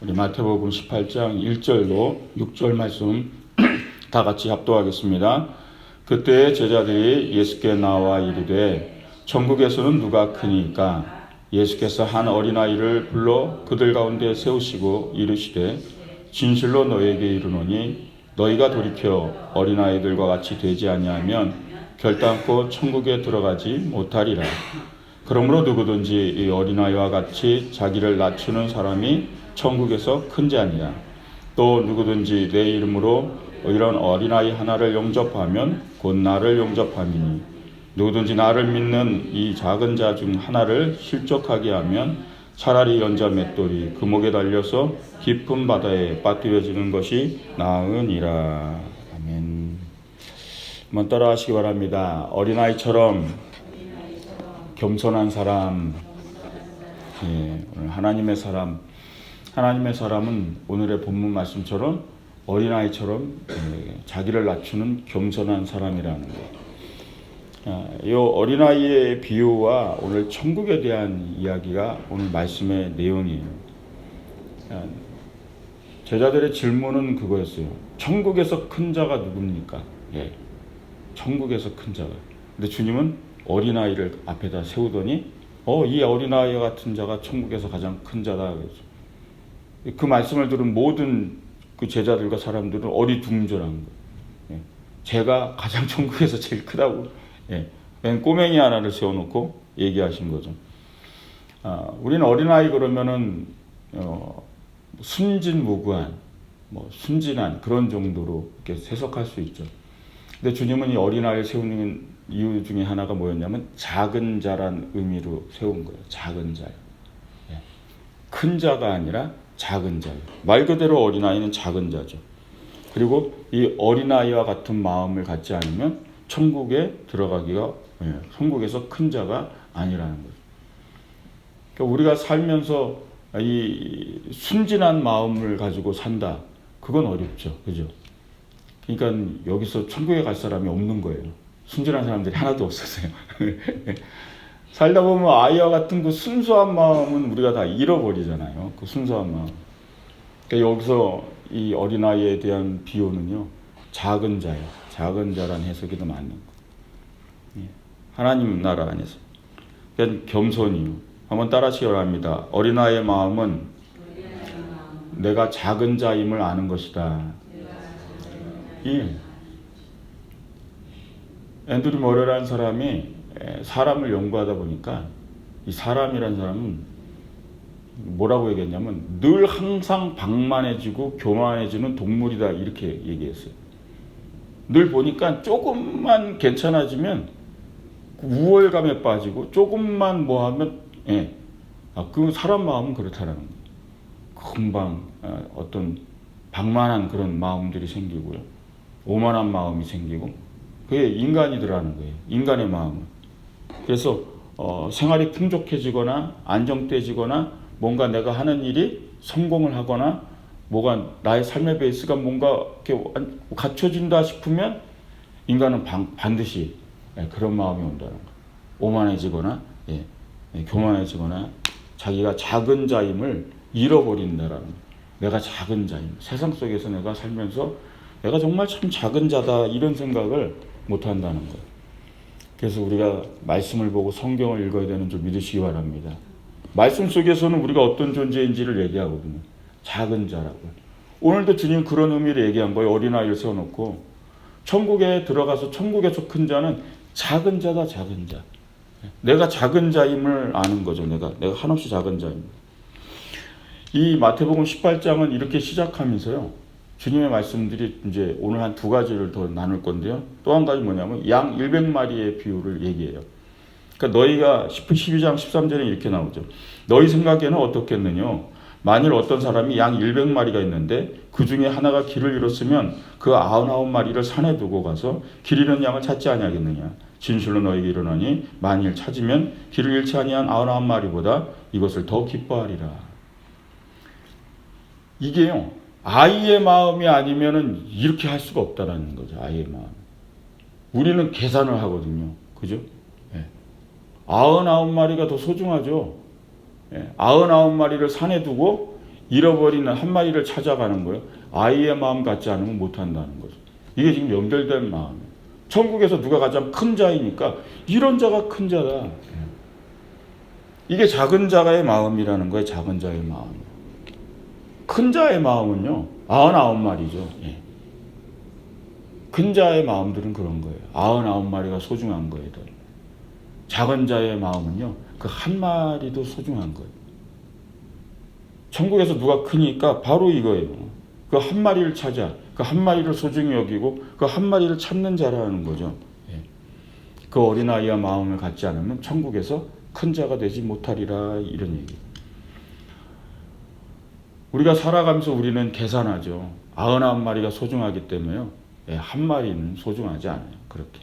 우리 마태복음 18장 1절로 6절 말씀 다 같이 합독하겠습니다. 그때 제자들이 예수께 나와 이르되 천국에서는 누가 크니까? 예수께서 한 어린아이를 불러 그들 가운데 세우시고 이르시되 진실로 너희에게 이르노니 너희가 돌이켜 어린아이들과 같이 되지 아니하면 결단코 천국에 들어가지 못하리라. 그러므로 누구든지 이 어린아이와 같이 자기를 낮추는 사람이 천국에서 큰 자니라. 또 누구든지 내 이름으로 이런 어린아이 하나를 영접하면 곧 나를 영접함이니 누구든지 나를 믿는 이 작은 자 중 하나를 실족하게 하면 차라리 연자 맷돌이 그 목에 달려서 깊은 바다에 빠뜨려지는 것이 나으니라. 아멘. 한번 따라 하시기 바랍니다. 어린아이처럼 겸손한 사람, 오늘 하나님의 사람, 하나님의 사람은 오늘의 본문 말씀처럼 어린아이처럼 자기를 낮추는 겸손한 사람이라는 것. 이 어린아이의 비유와 오늘 천국에 대한 이야기가 오늘 말씀의 내용이에요. 제자들의 질문은 그거였어요. 천국에서 큰 자가 누굽니까? 천국에서 큰 자가. 근데 주님은 어린아이를 앞에다 세우더니 이 어린아이 같은 자가 천국에서 가장 큰 자다. 그 말씀을 들은 모든 그 제자들과 사람들은 어리둥절한 거예요. 제가 가장 천국에서 제일 크다고 꼬맹이 하나를 세워놓고 얘기하신 거죠. 우리는 어린아이 그러면은 순진무구한 순진한 그런 정도로 이렇게 해석할 수 있죠. 근데 주님은 이 어린아이를 세우는 이유 중에 하나가 뭐였냐면 작은 자란 의미로 세운 거예요. 작은 자요. 큰 자가 아니라 작은 자요. 말 그대로 어린아이는 작은 자죠. 그리고 이 어린아이와 같은 마음을 갖지 않으면 천국에 들어가기가 천국에서 큰 자가 아니라는 거죠. 그러니까 우리가 살면서 이 순진한 마음을 가지고 산다. 그건 어렵죠. 그죠? 그러니까 여기서 천국에 갈 사람이 없는 거예요. 순진한 사람들이 하나도 없었어요. 살다 보면 아이와 같은 그 순수한 마음은 우리가 다 잃어버리잖아요. 그 순수한 마음. 그러니까 여기서 이 어린아이에 대한 비유는요. 작은 자예요. 작은 자라는 해석이 더 맞는 거예요. 하나님 나라 안에서. 그러니까 겸손이요. 한번 따라하시기 바랍니다. 어린아이의 마음은 내가 작은 자임을 아는 것이다. 앤드류 머레라는 사람이 사람을 연구하다 보니까 이 사람이라는 사람은 뭐라고 얘기했냐면 늘 항상 방만해지고 교만해지는 동물이다 이렇게 얘기했어요. 늘 보니까 조금만 괜찮아지면 우월감에 빠지고 조금만 뭐 하면 그 사람 마음은 그렇다라는 거예요. 금방 어떤 방만한 그런 마음들이 생기고요. 오만한 마음이 생기고 그게 인간이더라는 거예요. 인간의 마음은. 그래서 생활이 풍족해지거나 안정돼지거나 뭔가 내가 하는 일이 성공을 하거나 뭐가 나의 삶의 베이스가 뭔가 이렇게 갖춰진다 싶으면 인간은 반드시 그런 마음이 온다는 거예요. 오만해지거나 교만해지거나 자기가 작은 자임을 잃어버린다라는 거예요. 내가 작은 자임. 세상 속에서 내가 살면서 내가 정말 참 작은 자다 이런 생각을 못한다는 거예요. 그래서 우리가 말씀을 보고 성경을 읽어야 되는 줄 믿으시기 바랍니다. 말씀 속에서는 우리가 어떤 존재인지를 얘기하거든요. 작은 자라고. 오늘도 주님 그런 의미를 얘기한 거예요. 어린아이를 세워놓고 천국에 들어가서 천국에서 큰 자는 작은 자다. 작은 자. 내가 작은 자임을 아는 거죠. 내가 한없이 작은 자입니다. 이 마태복음 18장은 이렇게 시작하면서요. 주님의 말씀들이 이제 오늘 한 두 가지를 더 나눌 건데요. 또 한 가지 뭐냐면 양 100마리의 비유를 얘기해요. 그러니까 너희가 12장 13절에 이렇게 나오죠. 너희 생각에는 어떻겠느냐? 만일 어떤 사람이 양 100마리가 있는데 그 중에 하나가 길을 잃었으면 그 99마리를 산에 두고 가서 길 잃은 양을 찾지 아니하겠느냐? 진실로 너희에게 이르노니 만일 찾으면 길을 잃지 아니한 99마리보다 이것을 더 기뻐하리라. 이게요. 아이의 마음이 아니면은 이렇게 할 수가 없다라는 거죠. 아이의 마음. 우리는 계산을 하거든요. 그죠? 99마리가 더 소중하죠. 99마리를 산에 두고 잃어버린 한 마리를 찾아가는 거예요. 아이의 마음 같지 않으면 못한다는 거죠. 이게 지금 연결된 마음이에요. 천국에서 누가 가장 큰 자이니까 이런 자가 큰 자다. 이게 작은 자의 마음이라는 거예요. 작은 자의 마음. 큰 자의 마음은요. 99마리죠. 예. 큰 자의 마음들은 그런 거예요. 99마리가 소중한 거예요. 작은 자의 마음은요. 그 한 마리도 소중한 거예요. 천국에서 누가 크니까 바로 이거예요. 그 한 마리를 찾아. 그 한 마리를 소중히 여기고 그 한 마리를 찾는 자라는 거죠. 예. 그 어린아이와 마음을 갖지 않으면 천국에서 큰 자가 되지 못하리라 이런 얘기. 우리가 살아가면서 우리는 계산하죠. 99마리가 소중하기 때문에요. 예, 한 마리는 소중하지 않아요. 그렇게.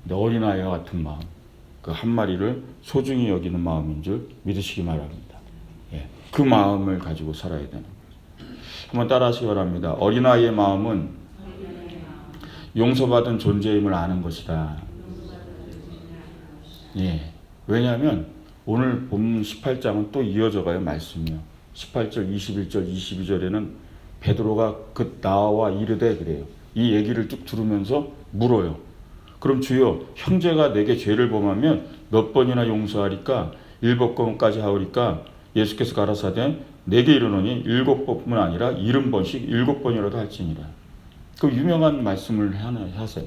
근데 어린아이와 같은 마음, 그 한 마리를 소중히 여기는 마음인 줄 믿으시기 바랍니다. 예, 그 마음을 가지고 살아야 되는 거죠. 한번 따라 하시기 바랍니다. 어린아이의 마음은 용서받은 존재임을 아는 것이다. 예. 왜냐하면 오늘 본문 18장은 또 이어져 가요. 말씀이요. 18절, 21절, 22절에는 베드로가 그 나와 이르되 그래요. 이 얘기를 쭉 들으면서 물어요. 그럼 주여 형제가 내게 죄를 범하면 몇 번이나 용서하리까? 7번까지 하오리까? 예수께서 가라사대 내게 이르노니 7번뿐 아니라 70번씩 7번이라도 할지니라. 그 유명한 말씀을 하나 하세요.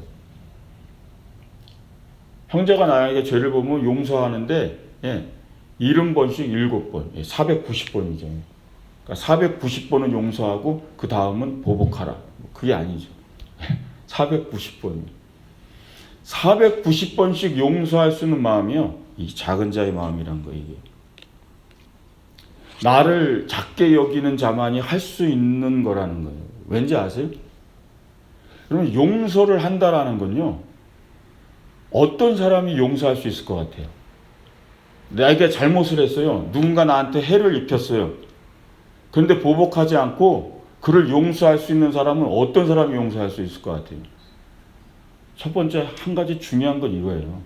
형제가 나에게 죄를 범하면 용서하는데 70번씩 7번, 490번이죠. 그러니까 490번은 용서하고 그 다음은 보복하라. 그게 아니죠. 490번. 490번씩 용서할 수 있는 마음이요. 이 작은 자의 마음이란 거예요. 이게. 나를 작게 여기는 자만이 할 수 있는 거라는 거예요. 왠지 아세요? 그러면 용서를 한다라는 건요. 어떤 사람이 용서할 수 있을 것 같아요? 내가 잘못을 했어요. 누군가 나한테 해를 입혔어요. 그런데 보복하지 않고 그를 용서할 수 있는 사람은 어떤 사람이 용서할 수 있을 것 같아요? 첫 번째 한 가지 중요한 건 이거예요.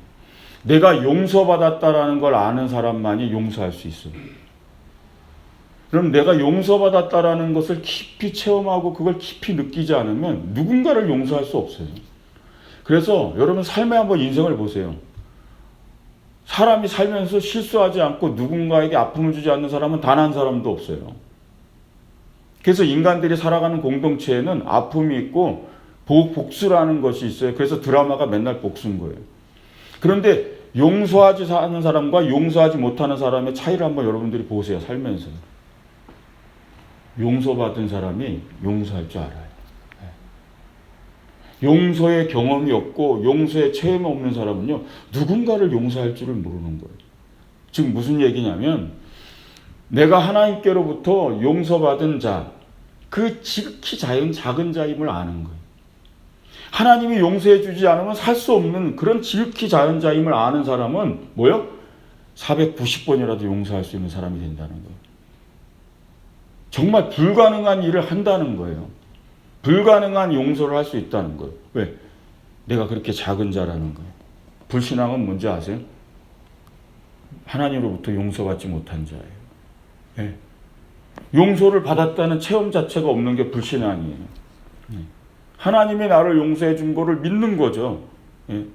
내가 용서받았다라는 걸 아는 사람만이 용서할 수 있어요. 그럼 내가 용서받았다라는 것을 깊이 체험하고 그걸 깊이 느끼지 않으면 누군가를 용서할 수 없어요. 그래서 여러분 삶에 한번 인생을 보세요. 사람이 살면서 실수하지 않고 누군가에게 아픔을 주지 않는 사람은 단 한 사람도 없어요. 그래서 인간들이 살아가는 공동체에는 아픔이 있고 복수라는 것이 있어요. 그래서 드라마가 맨날 복수인 거예요. 그런데 용서하지 않는 사람과 용서하지 못하는 사람의 차이를 한번 여러분들이 보세요. 살면서. 용서받은 사람이 용서할 줄 알아요. 용서의 경험이 없고 용서의 체험이 없는 사람은요. 누군가를 용서할 줄을 모르는 거예요. 지금 무슨 얘기냐면 내가 하나님께로부터 용서받은 자, 그 지극히 작은 자임을 아는 거예요. 하나님이 용서해 주지 않으면 살 수 없는 그런 지극히 작은 자임을 아는 사람은 뭐요? 490번이라도 용서할 수 있는 사람이 된다는 거예요. 정말 불가능한 일을 한다는 거예요. 불가능한 용서를 할 수 있다는 거예요. 왜? 내가 그렇게 작은 자라는 거예요. 불신앙은 뭔지 아세요? 하나님으로부터 용서받지 못한 자예요. 네. 용서를 받았다는 체험 자체가 없는 게 불신앙이에요. 네. 하나님이 나를 용서해 준 거를 믿는 거죠. 네.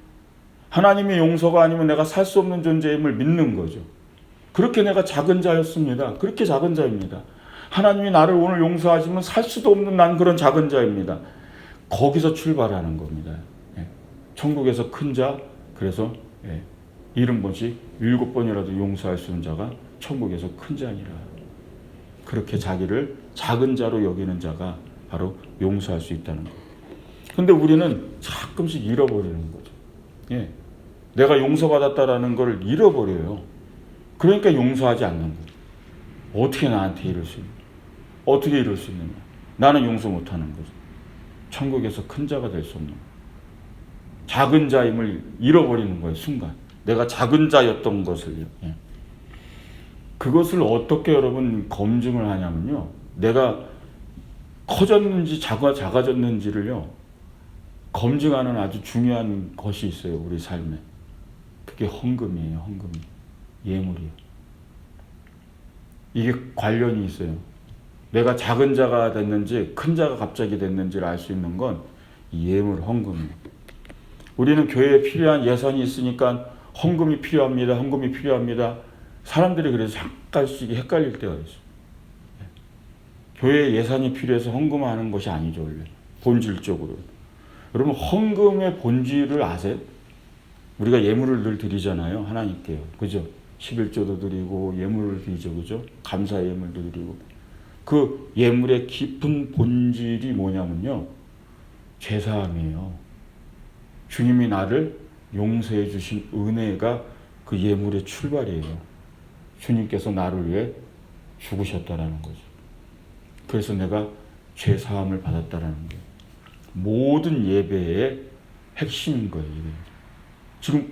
하나님의 용서가 아니면 내가 살 수 없는 존재임을 믿는 거죠. 그렇게 내가 작은 자였습니다. 그렇게 작은 자입니다. 하나님이 나를 오늘 용서하시면 살 수도 없는 난 그런 작은 자입니다. 거기서 출발하는 겁니다. 예. 천국에서 큰 자, 그래서 70번씩 7번이라도 용서할 수 있는 자가 천국에서 큰 자니라. 그렇게 자기를 작은 자로 여기는 자가 바로 용서할 수 있다는 거예요. 근데 우리는 가끔씩 잃어버리는 거죠. 예. 내가 용서받았다라는 걸 잃어버려요. 그러니까 용서하지 않는 거예요. 어떻게 나한테 이럴 수 있냐? 어떻게 이럴 수 있느냐? 나는 용서 못하는 거죠. 천국에서 큰 자가 될 수 없는 거예요. 작은 자임을 잃어버리는 거예요. 순간. 내가 작은 자였던 것을요. 예. 그것을 어떻게 여러분 검증을 하냐면요. 내가 커졌는지 작아졌는지를요. 검증하는 아주 중요한 것이 있어요. 우리 삶에. 그게 헌금이에요. 헌금. 예물이요. 이게 관련이 있어요. 내가 작은 자가 됐는지 큰 자가 갑자기 됐는지를 알 수 있는 건 이 예물 헌금이에요. 우리는 교회에 필요한 예산이 있으니까 헌금이 필요합니다. 헌금이 필요합니다. 사람들이 그래서 잠깐씩 헷갈릴 때가 있어요. 교회에 예산이 필요해서 헌금하는 것이 아니죠, 원래. 본질적으로. 여러분, 헌금의 본질을 아세요? 우리가 예물을 늘 드리잖아요, 하나님께요. 그죠? 11조도 드리고, 예물을 드리죠, 그죠? 감사 예물도 드리고. 그 예물의 깊은 본질이 뭐냐면요, 죄사함이에요. 주님이 나를 용서해 주신 은혜가 그 예물의 출발이에요. 주님께서 나를 위해 죽으셨다라는 거죠. 그래서 내가 죄사함을 받았다라는 거예요. 모든 예배의 핵심인 거예요.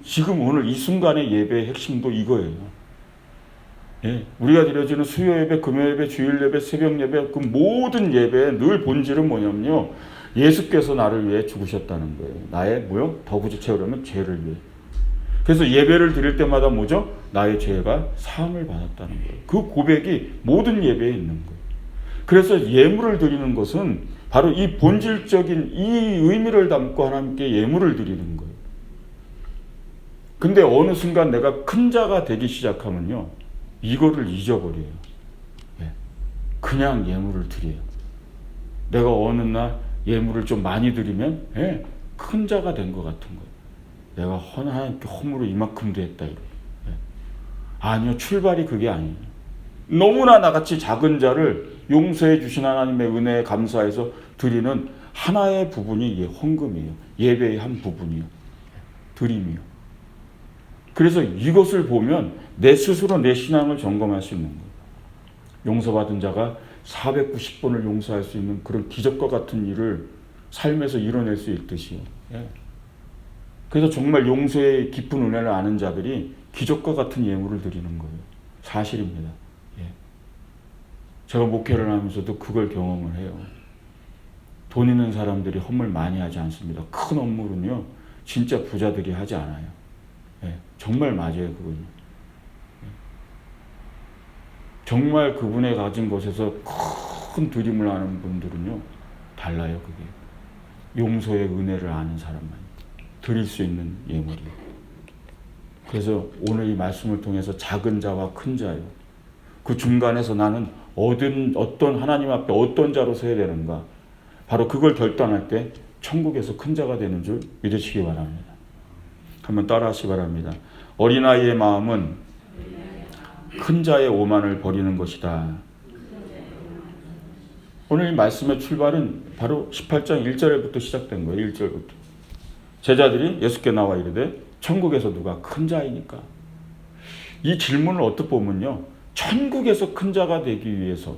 지금 오늘 이 순간의 예배의 핵심도 이거예요. 예, 우리가 드려지는 수요 예배, 금요 예배, 주일 예배, 새벽 예배, 그 모든 예배의 늘 본질은 뭐냐면요, 예수께서 나를 위해 죽으셨다는 거예요. 나의 뭐요? 더 굳이 채우려면 죄를 위해. 그래서 예배를 드릴 때마다 뭐죠? 나의 죄가 사함을 받았다는 거예요. 그 고백이 모든 예배에 있는 거예요. 그래서 예물을 드리는 것은 바로 이 본질적인 이 의미를 담고 하나님께 예물을 드리는 거예요. 근데 어느 순간 내가 큰 자가 되기 시작하면요, 이거를 잊어버려요. 그냥 예물을 드려요. 내가 어느 날 예물을 좀 많이 드리면 큰 자가 된 것 같은 거예요. 내가 하나님께 허물을 이만큼도 했다 이래. 아니요, 출발이 그게 아니에요. 너무나 나같이 작은 자를 용서해 주신 하나님의 은혜에 감사해서 드리는 하나의 부분이 헌금이에요. 예배의 한 부분이요. 드림이요. 그래서 이것을 보면 내 스스로 내 신앙을 점검할 수 있는 거예요. 용서받은 자가 490번을 용서할 수 있는 그런 기적과 같은 일을 삶에서 이뤄낼 수 있듯이요. 그래서 정말 용서의 깊은 은혜를 아는 자들이 기적과 같은 예물을 드리는 거예요. 사실입니다. 제가 목회를 하면서도 그걸 경험을 해요. 돈 있는 사람들이 헌물 많이 하지 않습니다. 큰 헌물은요, 진짜 부자들이 하지 않아요. 정말 맞아요, 그건요. 정말 그분의 가진 것에서 큰 드림을 하는 분들은요, 달라요, 그게. 용서의 은혜를 아는 사람만 드릴 수 있는 예물이에요. 그래서 오늘 이 말씀을 통해서 작은 자와 큰 자요, 그 중간에서 나는 어떤 하나님 앞에 어떤 자로 서야 되는가, 바로 그걸 결단할 때 천국에서 큰 자가 되는 줄 믿으시기 바랍니다. 한번 따라 하시기 바랍니다. 어린아이의 마음은 큰 자의 오만을 버리는 것이다. 오늘 이 말씀의 출발은 바로 18장 1절부터 시작된 거예요. 1절부터. 제자들이 예수께 나와 이르되 천국에서 누가 큰 자이니까. 이 질문을 어떻게 보면요, 천국에서 큰 자가 되기 위해서,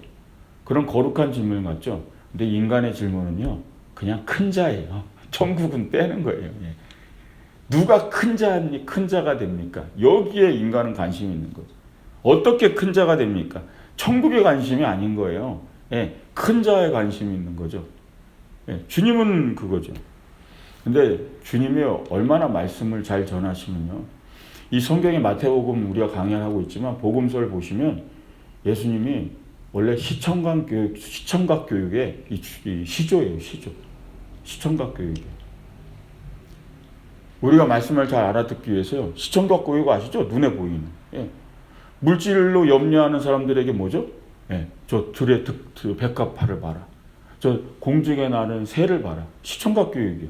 그런 거룩한 질문 같죠. 근데 인간의 질문은요, 그냥 큰 자예요. 천국은 빼는 거예요. 누가 큰 자가 됩니까? 여기에 인간은 관심이 있는 거죠. 어떻게 큰 자가 됩니까? 천국의 관심이 아닌 거예요. 큰 자에 관심이 있는 거죠. 주님은 그거죠. 근데 주님이 얼마나 말씀을 잘 전하시면요, 이 성경의 마태복음 우리가 강연하고 있지만 복음서를 보시면 예수님이 원래 시청각 교육의 이 시조예요, 시조. 시청각 교육이에요. 우리가 말씀을 잘 알아듣기 위해서요, 시청각 교육 아시죠? 눈에 보이는. 물질로 염려하는 사람들에게 뭐죠? 저 들의 백합화를 봐라. 저 공중에 나는 새를 봐라. 시청각 교육이요.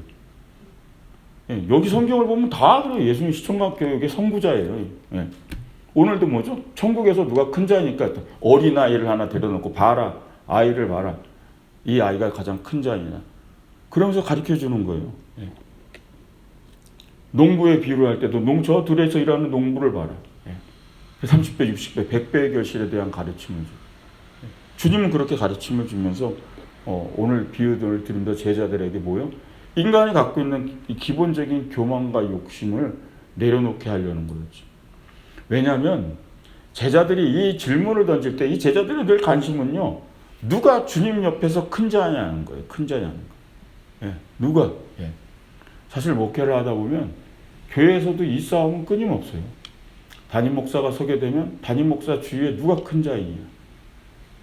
여기 성경을 보면 다 그래요. 예수님 시청각 교육의 선구자예요. 오늘도 뭐죠? 천국에서 누가 큰 자니까 어린아이를 하나 데려놓고 봐라. 아이를 봐라. 이 아이가 가장 큰 자이냐. 그러면서 가르쳐 주는 거예요. 농부의 비유를 할 때도 저 들에서 일하는 농부를 봐라. 30배, 60배, 100배의 결실에 대한 가르침을 줘. 주님은 그렇게 가르침을 주면서 오늘 비유를 드린다 제자들에게 뭐요? 인간이 갖고 있는 이 기본적인 교만과 욕심을 내려놓게 하려는 거였죠. 왜냐하면 제자들이 이 질문을 던질 때 이 제자들의 늘 관심은요, 누가 주님 옆에서 큰 자냐는 거예요. 큰 자냐는 거예요. 누가? 사실 목회를 하다 보면 교회에서도 이 싸움은 끊임없어요. 담임 목사가 서게 되면 담임 목사 주위에 누가 큰 자이냐.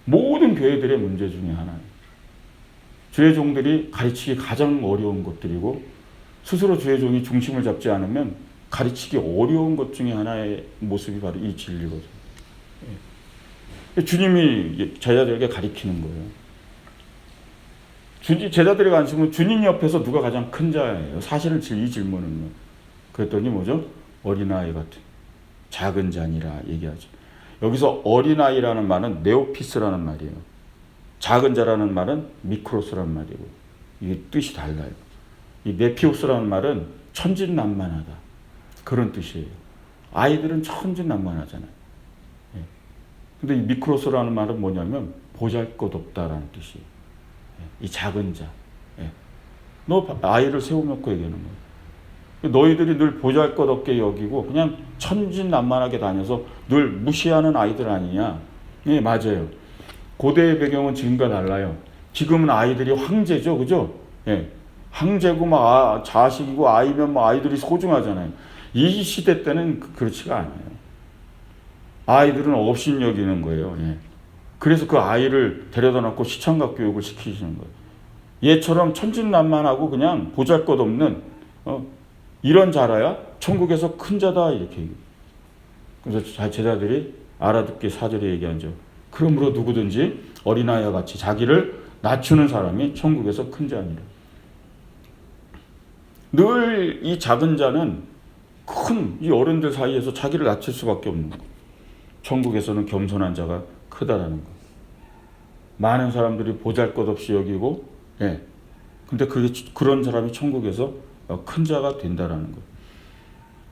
모든 모든 교회들의 문제 중에 하나예요. 주의 종들이 가르치기 가장 어려운 것들이고 스스로 주의 종이 중심을 잡지 않으면 가르치기 어려운 것 중에 하나의 모습이 바로 이 진리거든요. 주님이 제자들에게 가르치는 거예요. 제자들의 관심은 주님 옆에서 누가 가장 큰 자예요. 사실은 이 질문은요. 그랬더니 뭐죠? 어린아이 같은 작은 자니라 얘기하죠. 여기서 어린아이라는 말은 네오피스라는 말이에요. 작은 자라는 말은 미크로스라는 말이고 이게 뜻이 달라요. 이 네피오스라는 말은 천진난만하다 그런 뜻이에요. 아이들은 천진난만하잖아요. 근데 이 미크로스라는 말은 뭐냐면 보잘것없다라는 뜻이에요. 이 작은 자. 너 아이를 세워놓고 얘기하는 거예요. 너희들이 늘 보잘것없게 여기고 그냥 천진난만하게 다녀서 늘 무시하는 아이들 아니냐. 네, 맞아요. 고대의 배경은 지금과 달라요. 지금은 아이들이 황제죠. 그죠? 예. 황제고 막 자식이고 아이면 뭐 아이들이 소중하잖아요. 이 시대 때는 그렇지가 않아요. 아이들은 업신여기는 거예요. 예. 그래서 그 아이를 데려다 놓고 시청각 교육을 시키시는 거예요. 얘처럼 천진난만하고 그냥 보잘것없는 이런 자라야 천국에서 큰 자다 이렇게. 그래서 제자들이 알아듣게 4절에 얘기하죠. 그러므로 누구든지 어린아이와 같이 자기를 낮추는 사람이 천국에서 큰 자니라. 늘 이 작은 자는 큰 이 어른들 사이에서 자기를 낮출 수밖에 없는 거예요. 천국에서는 겸손한 자가 크다라는 거. 많은 사람들이 보잘것없이 여기고, 예. 근데 그런 사람이 천국에서 큰 자가 된다라는 거.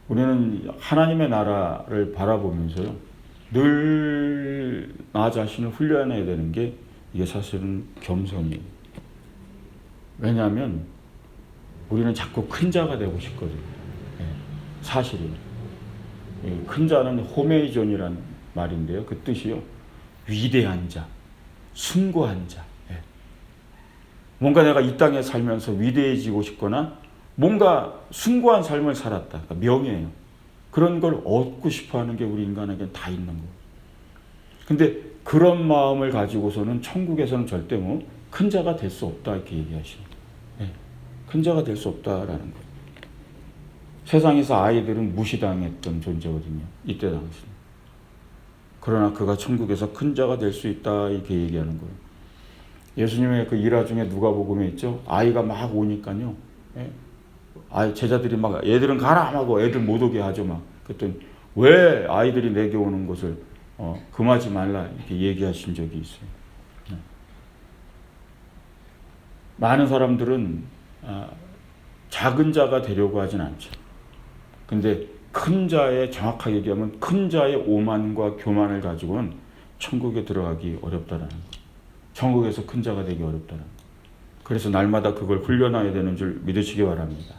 우리는 하나님의 나라를 바라보면서요, 늘 나 자신을 훈련해야 되는 게 이게 사실은 겸손이에요. 왜냐하면 우리는 자꾸 큰 자가 되고 싶거든요. 예. 사실이에요. 예. 큰 자는 호메이존이란 말인데요. 그 뜻이요. 위대한 자, 숭고한 자. 예. 뭔가 내가 이 땅에 살면서 위대해지고 싶거나 뭔가 숭고한 삶을 살았다. 그러니까 명예예요. 그런 걸 얻고 싶어하는 게 우리 인간에게는 다 있는 거예요. 근데 그런 마음을 가지고서는 천국에서는 절대 뭐 큰 자가 될 수 없다 이렇게 얘기하시는 거예요. 예. 큰 자가 될 수 없다라는 거예요. 세상에서 아이들은 무시당했던 존재거든요. 이때 당시. 그러나 그가 천국에서 큰 자가 될 수 있다 이렇게 얘기하는 거예요. 예수님의 그 일화 중에 누가복음에 있죠. 아이가 막 오니까요. 예? 제자들이 막 애들은 가라 하고 애들 못 오게 하죠. 막 그랬더니 왜 아이들이 내게 오는 것을 금하지 말라 이렇게 얘기하신 적이 있어요. 예. 많은 사람들은 작은 자가 되려고 하진 않죠. 근데 큰 자의 정확하게 얘기하면 큰 자의 오만과 교만을 가지고는 천국에 들어가기 어렵다라는 거. 천국에서 큰 자가 되기 어렵다는 거. 그래서 날마다 그걸 훈련해야 되는 줄 믿으시기 바랍니다.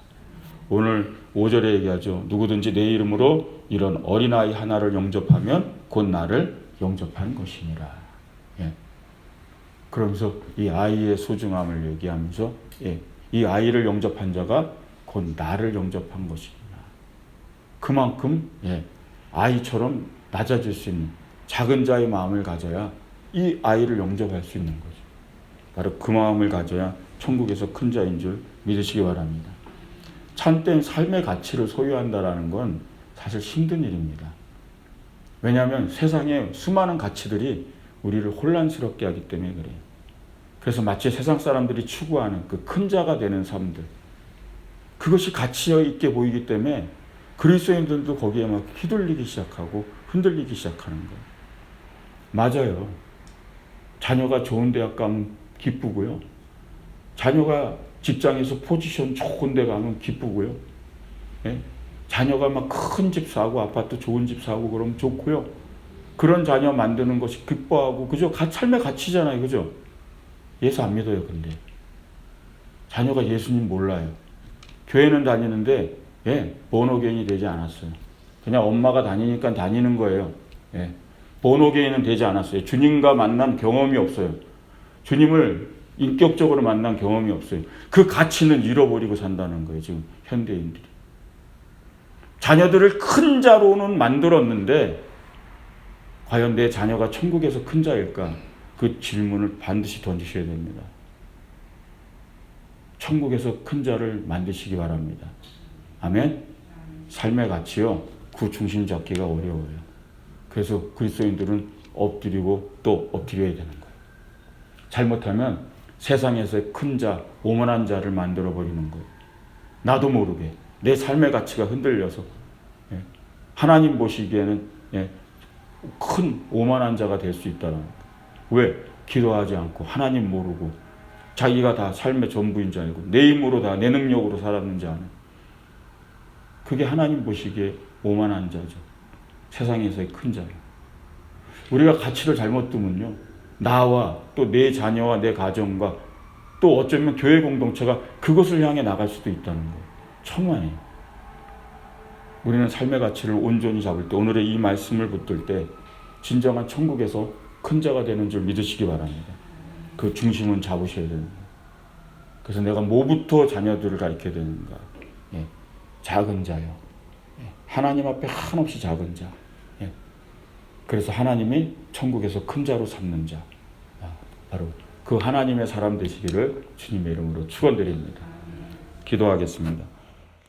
오늘 5절에 얘기하죠. 누구든지 내 이름으로 이런 어린아이 하나를 영접하면 곧 나를 영접한 것이니라. 예. 그러면서 이 아이의 소중함을 얘기하면서 이 아이를 영접한 자가 곧 나를 영접한 것이니라. 그만큼 아이처럼 낮아질 수 있는 작은 자의 마음을 가져야 이 아이를 영접할 수 있는 거죠. 바로 그 마음을 가져야 천국에서 큰 자인 줄 믿으시기 바랍니다. 참된 삶의 가치를 소유한다는 건 사실 힘든 일입니다. 왜냐하면 세상에 수많은 가치들이 우리를 혼란스럽게 하기 때문에 그래요. 그래서 마치 세상 사람들이 추구하는 그 큰 자가 되는 삶들, 그것이 가치 있게 보이기 때문에 그리스도인들도 거기에 막 휘둘리기 시작하고 흔들리기 시작하는 거예요. 맞아요. 자녀가 좋은 대학 가면 기쁘고요. 자녀가 직장에서 포지션 좋은 데 가면 기쁘고요. 예? 자녀가 막 큰 집 사고 아파트 좋은 집 사고 그러면 좋고요. 그런 자녀 만드는 것이 기뻐하고 그죠? 삶의 가치잖아요. 그죠? 예수 안 믿어요. 근데 자녀가 예수님 몰라요. 교회는 다니는데 본어게인이 되지 않았어요. 그냥 엄마가 다니니까 다니는 거예요. 본어게인은 되지 않았어요. 주님과 만난 경험이 없어요. 주님을 인격적으로 만난 경험이 없어요. 그 가치는 잃어버리고 산다는 거예요. 지금 현대인들이. 자녀들을 큰 자로는 만들었는데 과연 내 자녀가 천국에서 큰 자일까? 그 질문을 반드시 던지셔야 됩니다. 천국에서 큰 자를 만드시기 바랍니다. 아멘. 삶의 가치요, 그 중심 잡기가 어려워요. 그래서 그리스도인들은 엎드리고 또 엎드려야 되는 거예요. 잘못하면 세상에서의 큰 자, 오만한 자를 만들어 버리는 거예요. 나도 모르게 내 삶의 가치가 흔들려서 하나님 보시기에는 큰 오만한 자가 될 수 있다는 거예요. 왜? 기도하지 않고 하나님 모르고 자기가 다 삶의 전부인 줄 알고 내 힘으로 다 내 능력으로 살았는지 아는, 그게 하나님 보시기에 오만한 자죠. 세상에서의 큰 자예요. 우리가 가치를 잘못 두면요, 나와 또 내 자녀와 내 가정과 또 어쩌면 교회 공동체가 그것을 향해 나갈 수도 있다는 거예요. 청하해요. 우리는 삶의 가치를 온전히 잡을 때, 오늘의 이 말씀을 붙들 때 진정한 천국에서 큰 자가 되는 줄 믿으시기 바랍니다. 그 중심은 잡으셔야 됩니다. 그래서 내가 뭐부터 자녀들을 가르쳐야 되는가? 작은 자요. 하나님 앞에 한없이 작은 자. 그래서 하나님이 천국에서 큰 자로 삼는 자. 바로 그 하나님의 사람 되시기를 주님의 이름으로 축원드립니다. 기도하겠습니다.